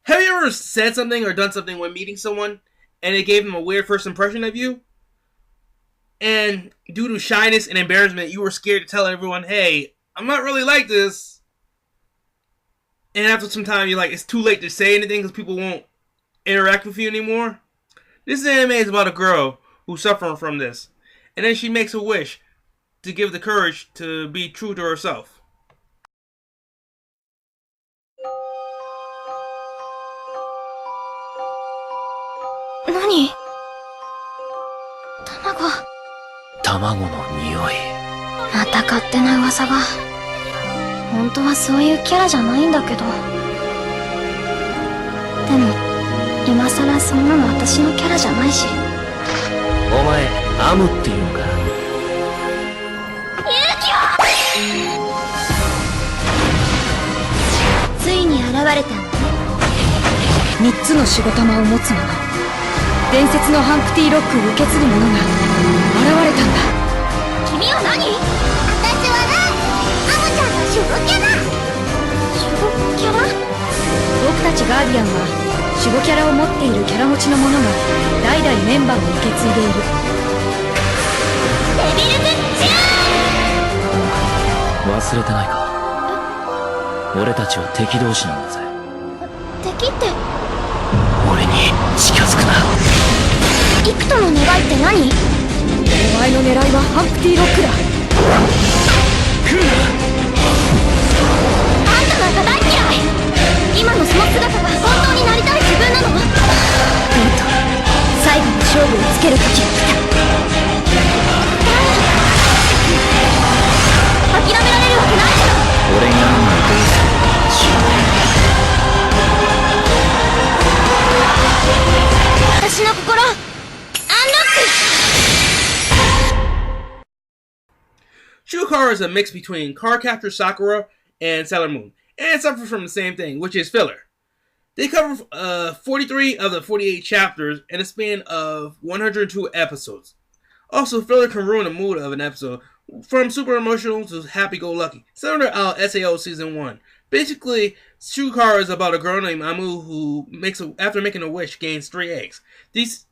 Have you ever said something or done something when meeting someone and it gave them a weird first impression of you? And due to shyness and embarrassment, you were scared to tell everyone, hey, I'm not really like this. And after some time, you're like, it's too late to say anything because people won't interact with you anymore. This anime is about a girl who's suffering from this. And then she makes a wish to give the courage to be true to herself. Nani? 卵の匂い。また勝手な噂が。本当はそういうキャラじゃないんだけど。でも今さらそんなの私のキャラじゃないし。お前アムっていうのか。勇気を。ついに現れたんだね。3つの仕事玉を持つ者、伝説のハンプティ・ロックを受け継ぐ者が現れたんだ。君は何？私はな、アムちゃんのシュゴキャラ。シュゴキャラ？僕たちガーディアンはシュゴキャラを持っているキャラ持ちの者が代々メンバーを受け継いでいる。デビルグッチュー！忘れてないか。俺たちは敵同士なんだぜ。敵って？俺に近づくな。イクトの願いって何？お前の狙いはハンプティ・ロックだ。来るな。あんたなんか大嫌い。今のその姿が本当になりたい自分なの？最後の勝負をつける時が来た。諦められるわけないでしょ。俺がアンをどうするか知らない。私の心アンロック。Shugo Chara is a mix between Cardcaptor Sakura and Sailor Moon, and suffers from the same thing, which is filler. They cover 43 of the 48 chapters in a span of 102 episodes. Also, filler can ruin the mood of an episode, from super emotional to happy-go-lucky, similar to SAO Season 1. Basically, Shugo Chara is about a girl named Amu who, after making a wish, gains 3 eggs. These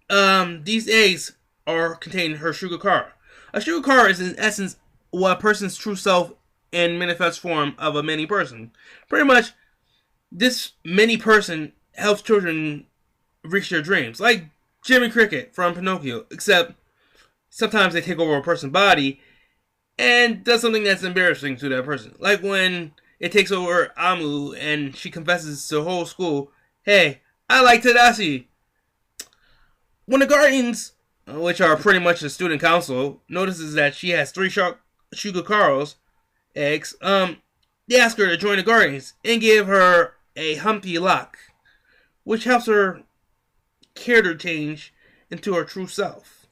eggs contain her Shugo Chara. A Shugo Chara is in essence what a person's true self and manifest form of a mini person. Pretty much, this mini person helps children reach their dreams, like Jimmy Cricket from Pinocchio, except sometimes they take over a person's body and does something that's embarrassing to that person. Like when it takes over Amu and she confesses to the whole school, hey, I like Tadashi. When the Guardians, which are pretty much the student council, notices that she has 3 Shugo Chara's eggs, they ask her to join the Guardians and give her a Humpty lock, which helps her character change into her true self.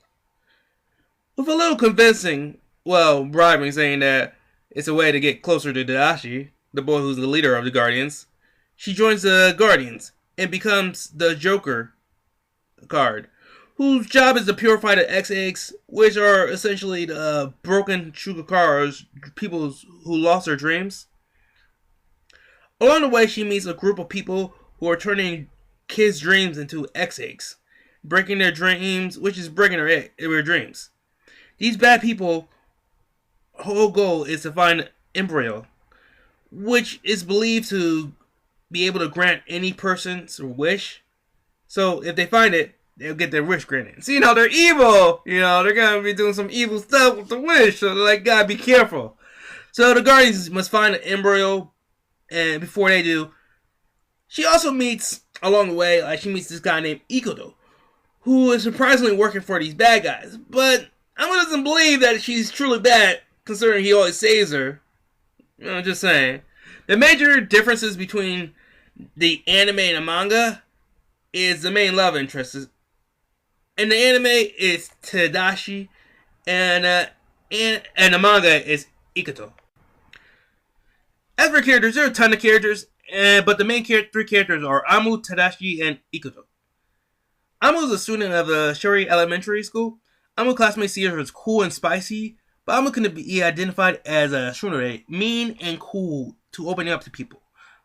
With a little convincing, bribing, saying that it's a way to get closer to Tadashi, the boy who's the leader of the Guardians, she joins the Guardians and becomes the Joker card, whose job is to purify the X-eggs, which are essentially the broken Shugo Chara's, people who lost their dreams. Along the way, she meets a group of people who are turning kids' dreams into X-eggs, breaking their dreams, which is breaking their dreams. These bad people, whole goal is to find an embryo, which is believed to be able to grant any person's wish. So if they find it, they'll get their wish granted. See, they're evil. They're going to be doing some evil stuff with the wish. So they're like, gotta be careful. So the Guardians must find an embryo. And before they do, she also meets, along the way, she meets this guy named Ikoto, who is surprisingly working for these bad guys. But Amma doesn't believe that she's truly bad, considering he always saves her. Just saying. The major differences between the anime and the manga is the main love interest. In the anime, it's Tadashi, and the manga is Ikoto. As for characters, there are a ton of characters, but the main 3 characters are Amu, Tadashi, and Ikoto. Amu is a student of the Shuri Elementary School. Amu classmates see her as cool and spicy, but Amu can be identified as a shunere, mean and cool to opening up to people.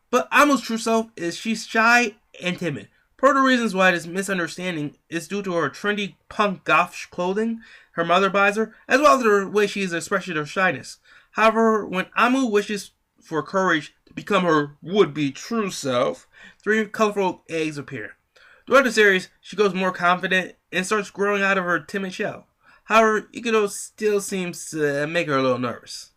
But Amu's true self is she's shy and timid. Part of the reasons why this misunderstanding is due to her trendy punk goth clothing her mother buys her, as well as the way she is an expression of shyness. However, when Amu wishes for courage to become her would-be true self, 3 colorful eggs appear. Throughout the series, she grows more confident and starts growing out of her timid shell. However, Ikuto still seems to make her a little nervous.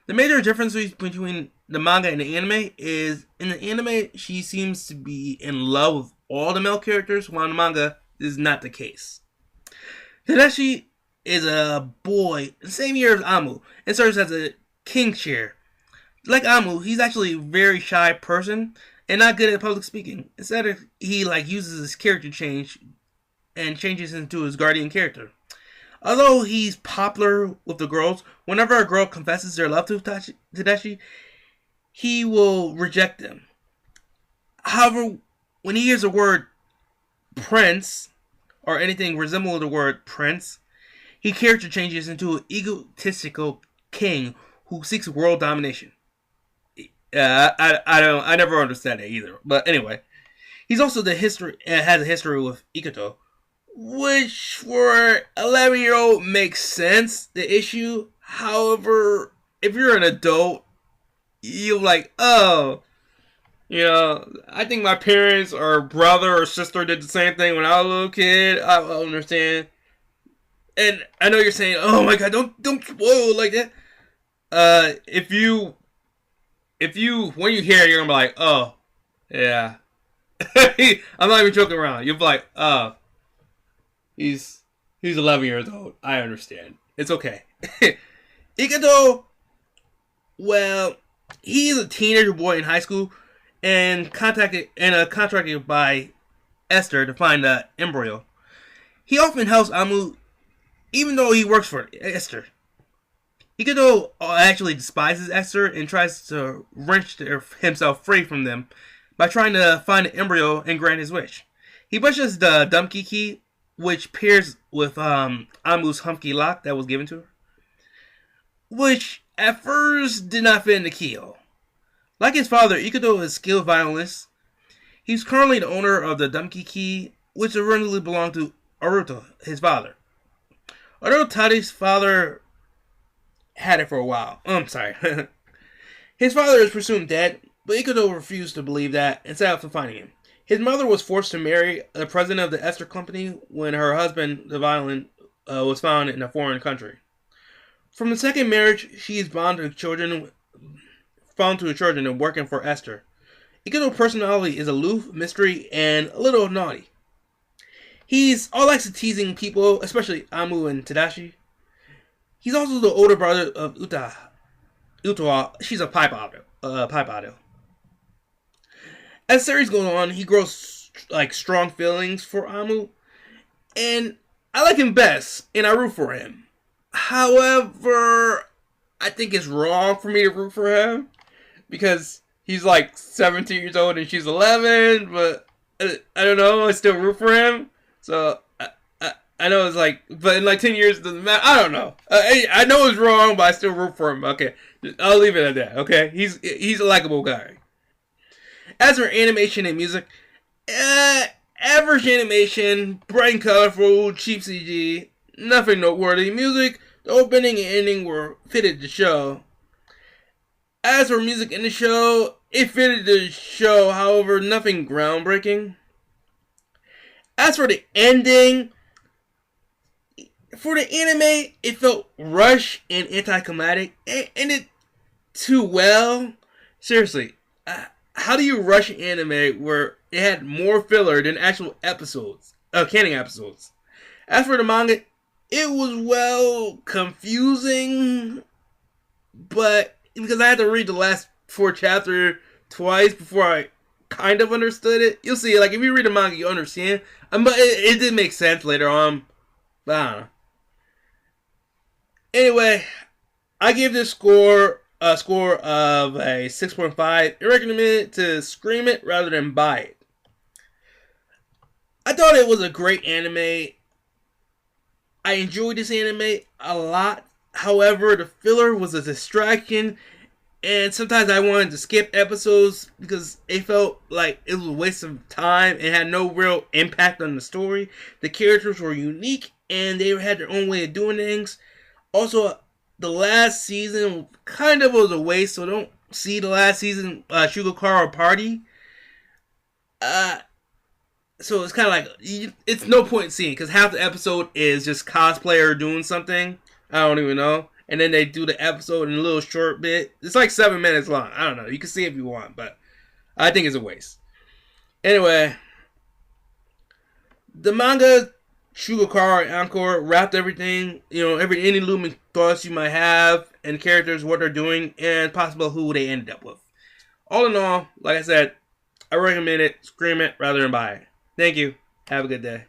The major difference between the manga and the anime is, in the anime, she seems to be in love with all the male characters, while in the manga, this is not the case. Tadashi is a boy, the same year as Amu, and serves as a king chair. Like Amu, he's actually a very shy person and not good at public speaking. Instead, he uses his character change and changes into his guardian character. Although he's popular with the girls, whenever a girl confesses their love to Tadashi, he will reject them. However, when he hears the word prince, or anything resembling the word prince, he character changes into an egotistical king who seeks world domination. I never understand it either. But anyway, he's also has a history with Ikuto, which for 11-year-old makes sense. The issue, however, if you're an adult, you're like, oh, I think my parents or brother or sister did the same thing when I was a little kid. I understand. And I know you're saying, oh my god, don't spoil like that. If you when you hear it, you're gonna be like, oh, yeah. I'm not even joking around. You'll be like, oh, he's 11 years old. I understand. It's okay. Ikuto, well, he's a teenager boy in high school and contracted by Esther to find the embryo. He often helps Amu, even though he works for Esther. Ikuto actually despises Esther and tries to wrench himself free from them by trying to find the embryo and grant his wish. He pushes the Dumpy key, which pairs with Amu's Humpy lock that was given to her, which at first did not fit in the keyhole. Like his father, Ikuto is a skilled violinist. He's currently the owner of the Dumpy key, which originally belonged to Aruto, his father. Although Tadi's father had it for a while. I'm sorry. His father is presumed dead, but Ikuto refused to believe that and set out to find him. His mother was forced to marry the president of the Esther Company when her husband, the violin, was found in a foreign country. From the second marriage, she is bound to children and working for Esther. Ikuto's personality is aloof, mystery, and a little naughty. He's all likes to teasing people, especially Amu and Tadashi. He's also the older brother of Uta. She's a pipe idol. As the series goes on, he grows strong feelings for Amu, and I like him best, and I root for him. However, I think it's wrong for me to root for him because he's 17 years old and she's 11. But I don't know. I still root for him. So I know it's but in 10 years it doesn't matter. I don't know. I know it's wrong, but I still root for him. Okay, I'll leave it at that. Okay, he's a likable guy. As for animation and music, average animation, bright and colorful, cheap CG, nothing noteworthy. Music, the opening and ending were fitted to show. As for music in the show, it fitted the show, however, nothing groundbreaking. As for the ending, for the anime, it felt rushed and anticlimactic. It ended too well. Seriously, how do you rush an anime where it had more filler than actual episodes, canon episodes? As for the manga, it was confusing, but because I had to read the last 4 chapters twice before I kind of understood it. You'll see, if you read the manga, you understand. But it did make sense later on. But I don't know. Anyway, I give this score a score of a 6.5. I recommend it to stream it rather than buy it. I thought it was a great anime. I enjoyed this anime a lot. However, the filler was a distraction And sometimes I wanted to skip episodes because it felt like it was a waste of time and had no real impact on the story. The characters were unique and they had their own way of doing things. Also, the last season kind of was a waste, so don't see the last season Shugo Chara party. So it's kind of like, it's no point seeing because half the episode is just cosplayer doing something. I don't even know. And then they do the episode in a little short bit. It's like 7 minutes long. I don't know. You can see it if you want, but I think it's a waste. Anyway, the manga Shugo Kyara Encore wrapped everything, any looming thoughts you might have, and characters, what they're doing, and possible who they ended up with. All in all, like I said, I recommend it, scream it rather than buy it. Thank you. Have a good day.